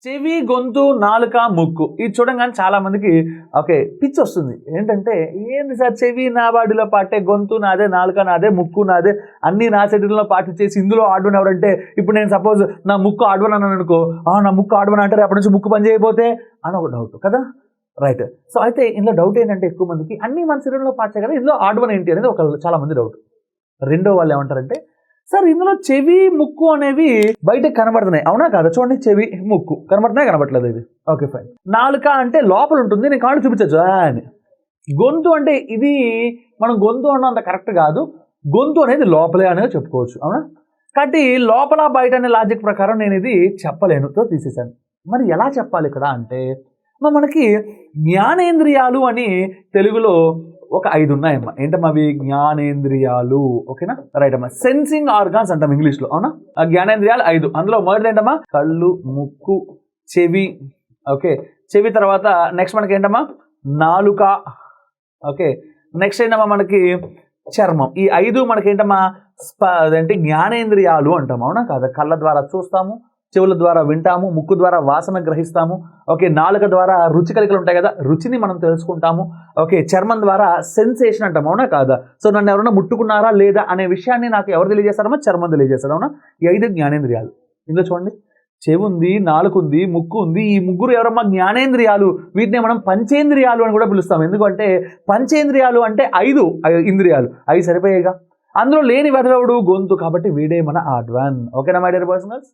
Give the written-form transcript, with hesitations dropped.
చెవి, గొంతు, నాలుక, ముక్కు ఇది చూడంగానే చాలా మందికి ఓకే పిచ్చి వస్తుంది. ఏంటంటే ఏంది సార్ చెవి నా బాడీలో పాటే, గొంతు నాదే, నాలుక నాదే, ముక్కు నాదే, అన్నీ నా శరీరంలో పాటు చేసి ఇందులో ఆడవన్ ఎవరంటే, ఇప్పుడు నేను సపోజ్ నా ముక్కు ఆడవన్ అన్నాను అనుకో, నా ముక్కు ఆడవన్ అంటారు అప్పటి నుంచి ముక్కు పని చేయకపోతే అని ఒక డౌట్ కదా, రైట్. సో అయితే ఇందులో డౌట్ ఏంటంటే ఎక్కువ మందికి అన్నీ మన శరీరంలో పాటే కదా, ఇందులో ఆడవన్ ఏంటి అనేది ఒక చాలా మంది డౌట్. రెండో వాళ్ళు ఏమంటారంటే సార్ ఇందులో చెవి, ముక్కు అనేవి బయటకు కనబడుతున్నాయి, అవునా కాదా? చూడండి చెవి, ముక్కు కనబడుతున్నాయి, కనబడలేదు ఇది ఓకే ఫైన్. నాలుక అంటే లోపల ఉంటుంది, నేను కాళ్ళు చూపించచ్చు అని. గొంతు అంటే ఇది మనం గొంతు అనడం అంత కరెక్ట్ కాదు, గొంతు అనేది లోపలే అనేది చెప్పుకోవచ్చు, అవునా? కాబట్టి లోపల బయట అనే లాజిక్ ప్రకారం నేను ఇది చెప్పలేనుతో తీసేశాను. మరి ఎలా చెప్పాలి ఇక్కడ అంటే మనకి జ్ఞానేంద్రియాలు అని తెలుగులో ఒక 5 ఉన్నాయమ్మా. ఏంటమ్మా అవి? జ్ఞానేంద్రియాలు, ఓకేనా, రైట్ అమ్మా. సెన్సింగ్ ఆర్గాన్స్ అంటాం ఇంగ్లీష్లో, అవునా? ఆ జ్ఞానేంద్రియాలు 5. అందులో మొదటిది ఏంటమ్మా? కళ్ళు, ముక్కు, చెవి, ఓకే. చెవి తర్వాత నెక్స్ట్ మనకి ఏంటమ్మా? నాలుక, ఓకే. నెక్స్ట్ ఏంటమ్మా మనకి చర్మం. ఈ 5 మనకి ఏంటమ్మా? అదేంటి జ్ఞానేంద్రియాలు అంటాం, అవునా కాదా? కళ్ళ ద్వారా చూస్తాము, చెవుల ద్వారా వింటాము, ముక్కు ద్వారా వాసన గ్రహిస్తాము, ఓకే. నాలుక ద్వారా రుచి కలికలు ఉంటాయి కదా, రుచిని మనం తెలుసుకుంటాము, ఓకే. చర్మం ద్వారా సెన్సేషన్ అంటాం, అవునా కాదా? సో నన్ను ఎవరైనా ముట్టుకున్నారా లేదా అనే విషయాన్ని నాకు ఎవరు తెలియజేస్తారమ్మా? చర్మం తెలియజేస్తాడు, అవునా? ఈ 5 జ్ఞానేంద్రియాలు. ఇందులో చూడండి చెవి ఉంది, నాలుక ఉంది, ముక్కు ఉంది. ఈ ముగ్గురు ఎవరమ్మా? జ్ఞానేంద్రియాలు. వీటిని మనం పంచేంద్రియాలు అని కూడా పిలుస్తాం. ఎందుకంటే పంచేంద్రియాలు అంటే 5 ఇంద్రియాలు, 5 సరిపోయేగా. అందులో లేని వెధవడు గొంతు, కాబట్టి వీడే మన ఆడ్వాన్. ఓకేనా మై డియర్ పర్సనల్స్?